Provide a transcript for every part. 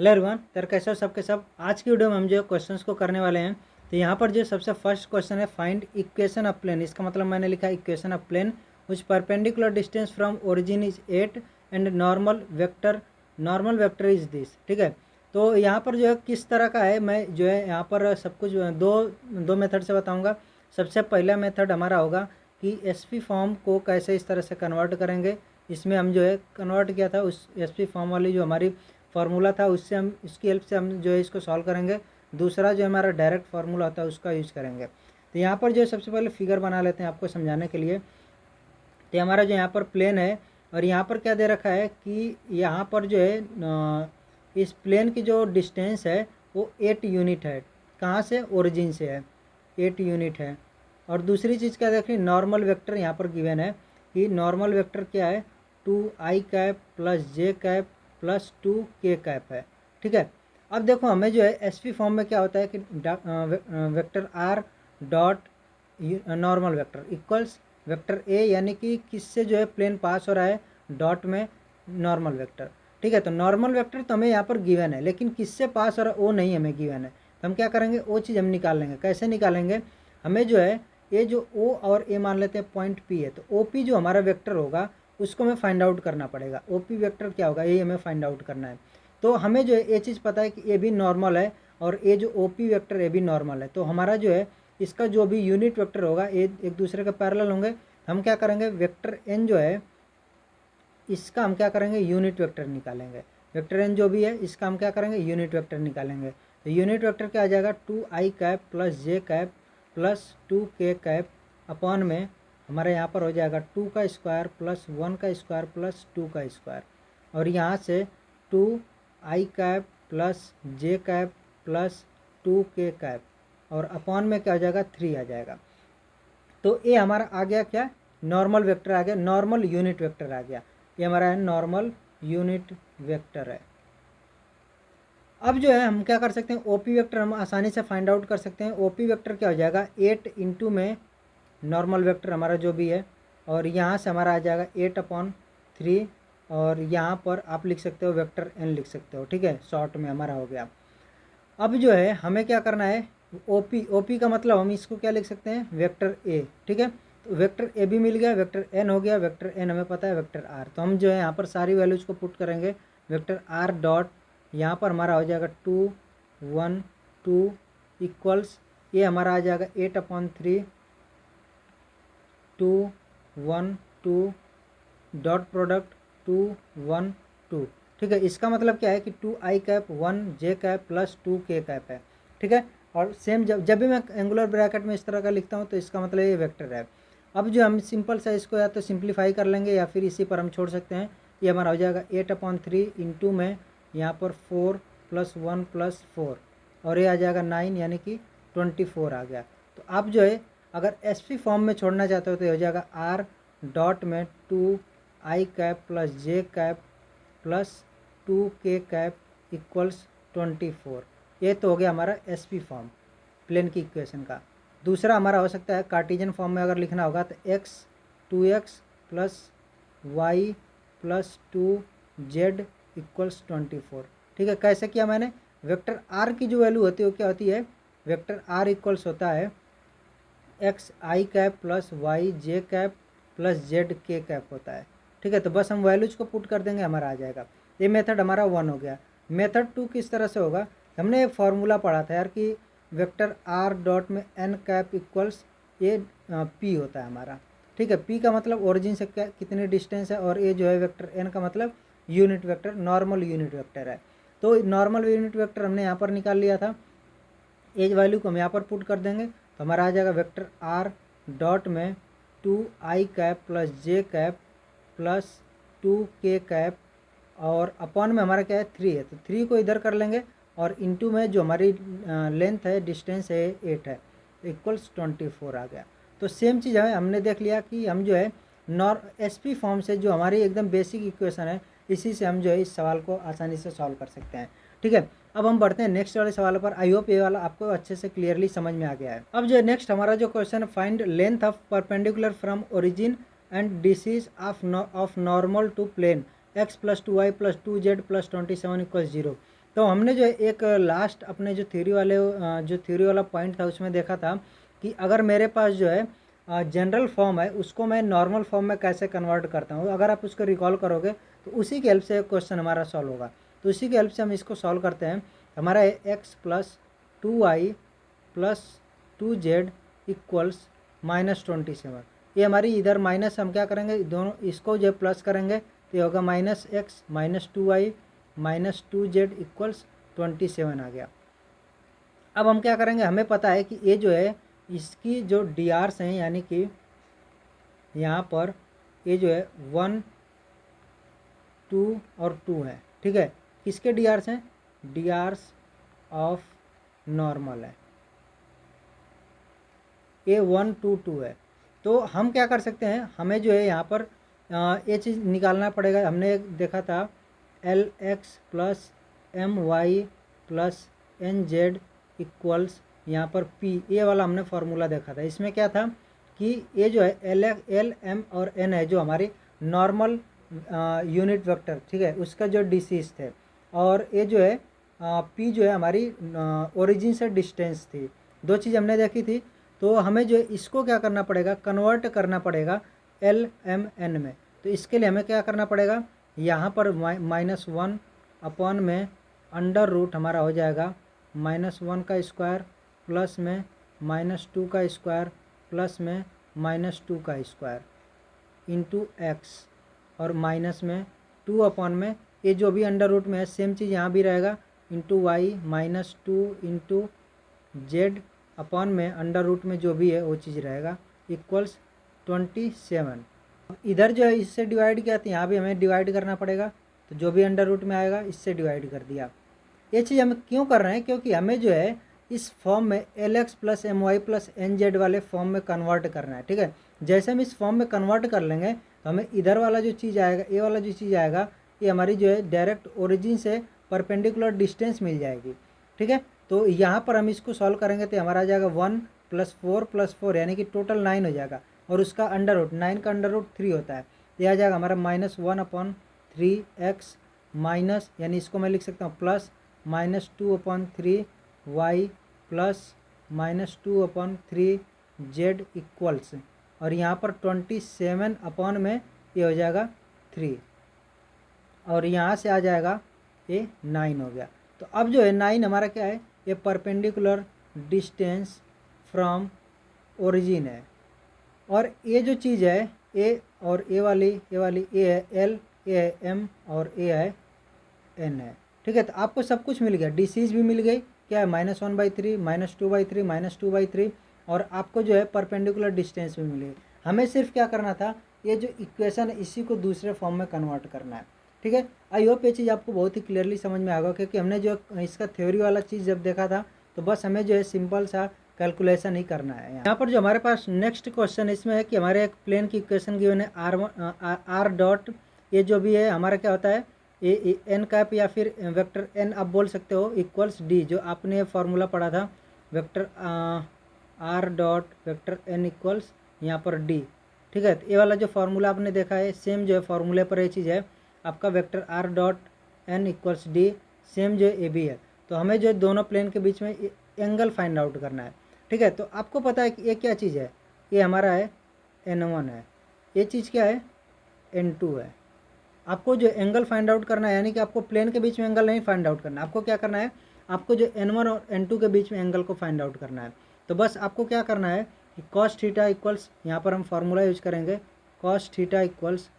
Hello everyone, तर कैसे हो सबके सब। आज की वीडियो में हम जो क्वेश्चंस को करने वाले हैं। तो यहाँ पर जो सबसे फर्स्ट क्वेश्चन है, फाइंड इक्वेशन ऑफ प्लेन। इसका मतलब मैंने लिखा है equation of plane which perpendicular distance from origin is 8 and normal vector is this. ठीक है, तो यहाँ पर जो है किस तरह का है, मैं जो है यहाँ पर सब कुछ दो मेथड से बताऊँगा। सबसे पहला मेथड हमारा होगा कि एसपी फॉर्म को कैसे इस तरह से कन्वर्ट करेंगे। इसमें हम जो है कन्वर्ट किया था, उस एसपी फॉर्म वाली जो हमारी फार्मूला था उससे हम इसकी हेल्प से हम जो है इसको सॉल्व करेंगे। दूसरा जो हमारा डायरेक्ट फार्मूला होता है उसका यूज़ करेंगे। तो यहाँ पर जो है सबसे पहले फिगर बना लेते हैं आपको समझाने के लिए। तो हमारा जो यहाँ पर प्लेन है और यहाँ पर क्या दे रखा है कि यहाँ पर जो है इस प्लेन की जो डिस्टेंस है वो 8 यूनिट है। कहाँ से? ओरिजिन से है, 8 यूनिट है। और दूसरी चीज़ क्या देख रही, नॉर्मल वेक्टर यहाँ पर गिवन है कि नॉर्मल वेक्टर क्या है, 2i cap plus J cap plus 2k cap है। ठीक है, अब देखो हमें जो है एसपी फॉर्म में क्या होता है कि vector R dot normal vector equals vector A, यानी कि किससे जो है प्लेन पास हो रहा है, डॉट में नॉर्मल वेक्टर। ठीक है, तो नॉर्मल वेक्टर तो हमें यहाँ पर गिवन है, लेकिन किससे पास हो रहा है वो नहीं हमें गिवन है। तो हम क्या करेंगे, वो चीज़ हम निकाल लेंगे। कैसे निकालेंगे, हमें जो है ये जो ओ और ए मान लेते हैं पॉइंट पी है, तो ओ पी जो हमारा वेक्टर होगा उसको हमें फाइंड आउट करना पड़ेगा। ओ पी वेक्टर क्या होगा ये हमें फाइंड आउट करना है। तो हमें जो है ये चीज़ पता है कि ए भी नॉर्मल है और ये जो ओ पी वेक्टर ए भी नॉर्मल है। तो हमारा जो है इसका जो भी यूनिट वेक्टर होगा ये एक दूसरे के पैरेलल होंगे। हम क्या करेंगे, वेक्टर एन जो है इसका हम क्या करेंगे, यूनिट वेक्टर निकालेंगे। वेक्टर एन जो भी है इसका हम क्या करेंगे, यूनिट वेक्टर निकालेंगे। तो यूनिट वेक्टर क्या आ जाएगा, 2i cap plus J cap plus 2k cap upon में हमारे यहाँ पर हो जाएगा 2 का स्क्वायर प्लस 1 का स्क्वायर प्लस 2 का स्क्वायर। और यहाँ से 2i cap plus J cap plus 2k cap और अपॉन में क्या हो जाएगा, 3 आ जाएगा। तो ये हमारा आ गया क्या, नॉर्मल वेक्टर आ गया, नॉर्मल यूनिट वेक्टर आ गया। ये हमारा है नॉर्मल यूनिट वेक्टर है। अब जो है हम क्या कर सकते हैं, ओपी वेक्टर हम आसानी से फाइंड आउट कर सकते हैं। ओपी वेक्टर क्या हो जाएगा, 8 इंटू में नॉर्मल वेक्टर हमारा जो भी है, और यहाँ से हमारा आ जाएगा 8/3, और यहाँ पर आप लिख सकते हो वेक्टर एन लिख सकते हो। ठीक है, शॉर्ट में हमारा हो गया। अब जो है हमें क्या करना है, ओपी का मतलब हम इसको क्या लिख सकते हैं, वेक्टर ए। ठीक है, तो वेक्टर ए भी मिल गया, वेक्टर एन हो गया, वेक्टर एन हमें पता है वेक्टर आर। तो हम जो है यहाँ पर सारी वैल्यूज़ को पुट करेंगे। वेक्टर आर डॉट यहाँ पर हमारा हो जाएगा 2 1 2 इक्वल्स ये हमारा आ जाएगा 8/3 2 1 2 डॉट प्रोडक्ट 2 1 2। ठीक है, इसका मतलब क्या है कि 2i कैप 1 जे कैप प्लस 2k कैप है। ठीक है, और सेम जब भी मैं एंगुलर ब्रैकेट में इस तरह का लिखता हूँ तो इसका मतलब ये वेक्टर है। अब जो हम सिंपल सा इसको या तो सिंप्लीफाई कर लेंगे या फिर इसी पर हम छोड़ सकते हैं। ये हमारा हो जाएगा 8/3 इंटू में यहाँ पर 4 + 1 + 4 और ये आ जाएगा 9, यानी कि 24 आ गया। तो आप जो है अगर एसपी फॉर्म में छोड़ना चाहते हो तो ये हो जाएगा आर डॉट में 2i cap plus J cap plus 2k cap equals 24। ये तो हो गया हमारा एसपी फॉर्म प्लेन की इक्वेशन का। दूसरा हमारा हो सकता है कार्टेशियन फॉर्म में अगर लिखना होगा तो x 2x plus y plus 2z equals 24। ठीक है, कैसे किया मैंने, वेक्टर r की जो वैल्यू होती है वो क्या होती है, वेक्टर r इक्वल्स होता है x i cap plus y j cap plus z k cap होता है। ठीक है, तो बस हम वैल्यूज को पुट कर देंगे, हमारा आ जाएगा। ये मेथड हमारा 1 हो गया। मेथड 2 किस तरह से होगा, हमने एक फार्मूला पढ़ा था यार कि वेक्टर r डॉट में n कैप इक्वल्स ये p होता है हमारा। ठीक है, p का मतलब ओरिजिन से क्या कितनी डिस्टेंस है, और ये जो है वेक्टर n का मतलब unit vector, normal unit vector है। तो नॉर्मल यूनिट वेक्टर हमने यहाँ पर निकाल लिया था, एज वैल्यू को हम यहाँ पर पुट कर देंगे तो हमारा आ जाएगा वेक्टर r डॉट में 2i cap plus J cap plus 2k cap और अपॉन में हमारा क्या है 3 है, तो 3 को इधर कर लेंगे और इनटू में जो हमारी लेंथ है डिस्टेंस है 8 है, इक्वल्स 24 आ गया। तो सेम चीज़ है, हमने देख लिया कि हम जो है एसपी फॉर्म से जो हमारी एकदम बेसिक इक्वेशन है इसी से हम जो है इस सवाल को आसानी से सॉल्व कर सकते हैं। ठीक है, अब हम बढ़ते हैं नेक्स्ट वाले सवाल पर। आई होप ये वाला आपको अच्छे से क्लियरली समझ में आ गया है। अब जो है नेक्स्ट हमारा जो क्वेश्चन है, find length of perpendicular from origin and DCs of normal to plane x + 2y + 2z + 27 = 0। तो हमने जो एक लास्ट अपने जो थ्योरी वाला पॉइंट था उसमें देखा था कि अगर मेरे पास जो है जनरल फॉर्म है उसको मैं नॉर्मल फॉर्म में कैसे कन्वर्ट करता हूँ। अगर आप उसको रिकॉल करोगे तो उसी की हेल्प से क्वेश्चन हमारा सॉल्व होगा। तो उसी की हेल्प से हम इसको सॉल्व करते हैं। हमारा x plus 2y plus 2z equals -27। ये हमारी इधर माइनस हम क्या करेंगे, दोनों इसको जो प्लस करेंगे तो ये होगा -x -2y -2z इक्वल्स 27 आ गया। अब हम क्या करेंगे, हमें पता है कि ये जो है इसकी जो डी आर्स हैं, यानी कि यहाँ पर ये जो है 1 2 और 2 है। ठीक है, किसके डी आर्स हैं? डी आर्स ऑफ नॉर्मल है, ये 1 2 2 है। तो हम क्या कर सकते हैं, हमें जो है यहाँ पर ये चीज़ निकालना पड़ेगा। हमने देखा था LX plus MY plus NZ equals यहाँ पर P, ये वाला हमने फार्मूला देखा था। इसमें क्या था कि ये जो है L M और N है जो हमारी नॉर्मल यूनिट वेक्टर, ठीक है, उसका जो डिसीज थे, और ये जो है P जो है हमारी ओरिजिन से डिस्टेंस थी। दो चीज़ हमने देखी थी। तो हमें जो इसको क्या करना पड़ेगा, कन्वर्ट करना पड़ेगा LMN में। तो इसके लिए हमें क्या करना पड़ेगा, यहाँ पर -1 अपॉन में अंडर रूट हमारा हो जाएगा -1 का स्क्वायर प्लस में -2 का स्क्वायर प्लस में -2 का स्क्वायर इंटू एक्स, और माइनस में 2 अपॉन में ये जो भी अंडर रूट में है सेम चीज़ यहाँ भी रहेगा into Y -2 into Z upon में अंडर रूट में जो भी है वो चीज़ रहेगा इक्वल्स 27। इधर जो है इससे डिवाइड किया तो यहाँ भी हमें डिवाइड करना पड़ेगा, तो जो भी अंडर रूट में आएगा इससे डिवाइड कर दिया। ये चीज़ हम क्यों कर रहे हैं, क्योंकि हमें जो है इस फॉर्म में LX plus MY plus NZ वाले फॉर्म में कन्वर्ट करना है। ठीक है, जैसे हम इस फॉर्म में कन्वर्ट कर लेंगे तो हमें इधर वाला जो चीज़ आएगा, ये वाला जो चीज़ आएगा, ये हमारी जो है डायरेक्ट ओरिजिन से परपेंडिकुलर डिस्टेंस मिल जाएगी। ठीक है, तो यहाँ पर हम इसको सॉल्व करेंगे तो हमारा आ जाएगा 1 + 4 + 4 यानी कि टोटल 9 हो जाएगा, और उसका अंडर रूट 9 का अंडर रूट 3 होता है। ये आ जाएगा हमारा -1/3x माइनस, यानी इसको मैं लिख सकता हूँ plus -2/3y plus -2/3z equals, और यहाँ पर 27 अपॉन में ये हो जाएगा 3, और यहाँ से आ जाएगा ये 9 हो गया। तो अब जो है 9 हमारा क्या है, ये परपेंडिकुलर डिस्टेंस फ्रॉम ओरिजिन है, और ये जो चीज़ है ए और ए वाली ए है L, ए है M और ए है N है। ठीक है, तो आपको सब कुछ मिल गया, डिसीज भी मिल गई, क्या है -1/3 -2/3 -2/3, और आपको जो है परपेंडिकुलर डिस्टेंस भी मिल गई। हमें सिर्फ क्या करना था, ये जो इक्वेशन है इसी को दूसरे फॉर्म में कन्वर्ट करना है। ठीक है, आई होप ये चीज़ आपको बहुत ही क्लियरली समझ में आएगा, क्योंकि हमने जो इसका थ्योरी वाला चीज़ जब देखा था तो बस हमें जो है सिंपल सा कैलकुलेशन ही करना है। यहाँ पर जो हमारे पास नेक्स्ट क्वेश्चन इसमें है कि हमारे एक प्लेन की इक्वेशन गिवन है R डॉट, ये जो भी है हमारा क्या होता है, ये एन कैप या फिर वेक्टर एन आप बोल सकते हो, इक्वल्स डी, जो आपने फार्मूला पढ़ा था vector R dot vector N equals यहाँ पर डी। ठीक है, तो ये वाला जो फार्मूला आपने देखा है सेम जो है फार्मूले पर ये चीज़ है आपका vector R dot N equals D, same जो ए बी है। तो हमें जो दोनों प्लेन के बीच में एंगल फाइंड आउट करना है। ठीक है, तो आपको पता है कि ये क्या चीज़ है, ये हमारा है N1 है, ये चीज़ क्या है N2 है। आपको जो एंगल फाइंड आउट करना है, यानी कि आपको प्लेन के बीच में एंगल नहीं फाइंड आउट करना है, आपको क्या करना है, आपको जो N1 और N2 के बीच में एंगल को फाइंड आउट करना है। तो बस आपको क्या करना है कि cos थीटा इक्वल्स, यहाँ पर हम फार्मूला यूज करेंगे cos theta equals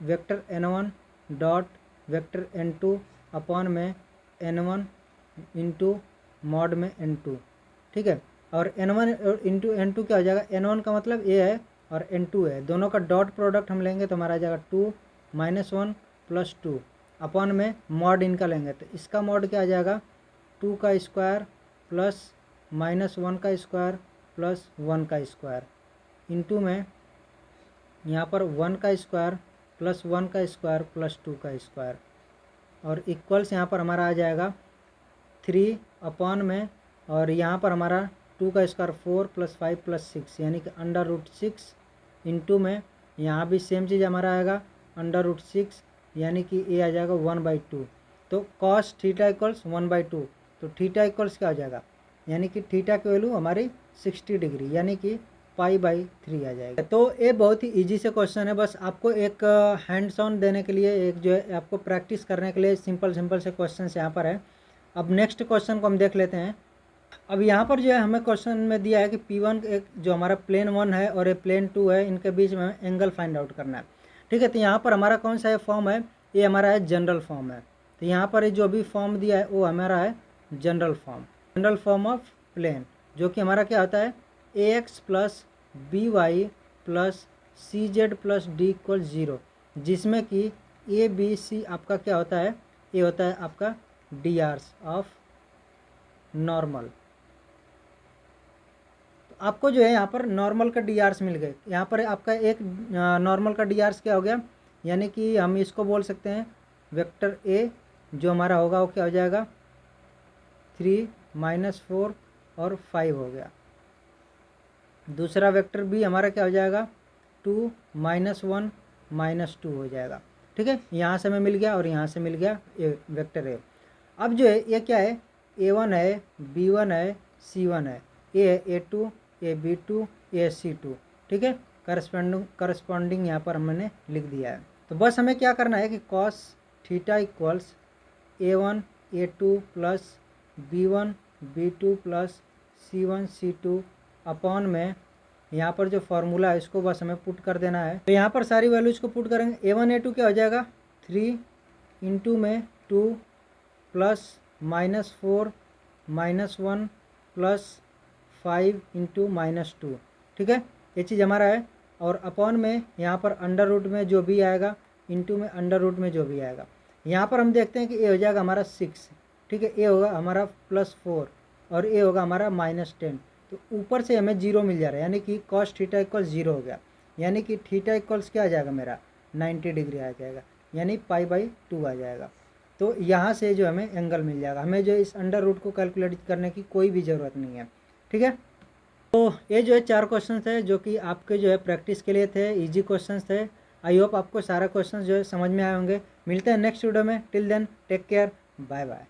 vector N1 dot vector N2 upon में N1 इंटू मॉड में N2। ठीक है, और N1 इंटू N2 क्या हो जाएगा, N1 का मतलब A है और N2 है, दोनों का डॉट प्रोडक्ट हम लेंगे तो हमारा आ जाएगा 2 -1 + 2 अपॉन में मॉड इनका लेंगे तो इसका मॉड क्या आ जाएगा 2 का स्क्वायर प्लस -1 का स्क्वायर प्लस 1 का स्क्वायर इंटू में यहाँ पर 1 का स्क्वायर प्लस 1 का स्क्वायर प्लस 2 का स्क्वायर, और इक्वल्स यहाँ पर हमारा आ जाएगा 3 अपॉन में, और यहाँ पर हमारा 2 का स्क्वायर 4 + 5 + 6 यानी कि अंडर रूट 6 इंटू में यहाँ भी सेम चीज़ हमारा आएगा अंडर रूट 6 यानी कि ये आ जाएगा 1/2। तो तो कॉस थीटा इक्वल्स 1/2, तो थीटा इक्वल्स क्या हो जाएगा, यानी कि थीटा की वैल्यू हमारी 60 डिग्री यानी कि π/3 आ जाएगा। तो ये बहुत ही इजी से क्वेश्चन है, बस आपको एक हैंड्स ऑन देने के लिए, एक जो है आपको प्रैक्टिस करने के लिए सिंपल से क्वेश्चन यहाँ पर है। अब नेक्स्ट क्वेश्चन को हम देख लेते हैं। अब यहाँ पर जो है हमें क्वेश्चन में दिया है कि P1 एक जो हमारा प्लेन 1 है और ये प्लेन 2 है, इनके बीच में एंगल फाइंड आउट करना है। ठीक है, तो यहाँ पर हमारा कौन सा है फॉर्म है, ये हमारा है जनरल फॉर्म है। तो यहाँ पर जो भी फॉर्म दिया है वो हमारा है जनरल फॉर्म ऑफ प्लेन, जो कि हमारा क्या होता है ax plus by plus cz plus d equal 0, जिसमें कि ए बी सी आपका क्या होता है, ये होता है आपका drs ऑफ नॉर्मल। तो आपको जो है यहाँ पर नॉर्मल का drs मिल गए। यहाँ पर आपका एक नॉर्मल का drs क्या हो गया, यानी कि हम इसको बोल सकते हैं वेक्टर ए जो हमारा होगा वो क्या हो जाएगा 3 - 4 और 5 हो गया। दूसरा वेक्टर बी हमारा क्या हो जाएगा 2 - 1 - 2 हो जाएगा। ठीक है, यहाँ से हमें मिल गया और यहाँ से मिल गया ए वेक्टर ए। अब जो है ये क्या है a1 है, b1 है, c1 है, ए है a2, ए b2, ए c2। ठीक है, करस्पॉन्डिंग यहाँ पर हमने लिख दिया है। तो बस हमें क्या करना है कि cos theta equals a1 a2 plus b1 b2 plus c1 c2 upon में यहाँ पर जो फार्मूला है इसको बस हमें पुट कर देना है। तो यहाँ पर सारी वैल्यूज को पुट करेंगे। a1 a2 क्या हो जाएगा 3 इंटू में 2 प्लस -4 -1 प्लस 5 इंटू -2। ठीक है, ये चीज़ हमारा है। और अपॉन में यहाँ पर अंडर रूट में जो भी आएगा इंटू में अंडर रूट में जो भी आएगा। यहाँ पर हम देखते हैं कि ए हो जाएगा हमारा 6। ठीक है, ए होगा हमारा +4 और ए होगा हमारा -10। तो ऊपर से हमें 0 मिल जा रहा है, यानी कि cos थीटा इक्वल्स 0 हो गया, यानी कि थीटा इक्वल्स क्या आ जाएगा मेरा 90 डिग्री आ जाएगा, यानी π/2 आ जाएगा। तो यहाँ से जो हमें एंगल मिल जाएगा। हमें जो इस अंडर रूट को कैलकुलेट करने की कोई भी ज़रूरत नहीं है। ठीक है, तो ये जो है 4 क्वेश्चन थे जो कि आपके जो है प्रैक्टिस के लिए थे, इजी क्वेश्चन थे। आई होप आपको सारा क्वेश्चन जो है समझ में आए होंगे। मिलते हैं नेक्स्ट वीडियो में। Till then take care, bye bye.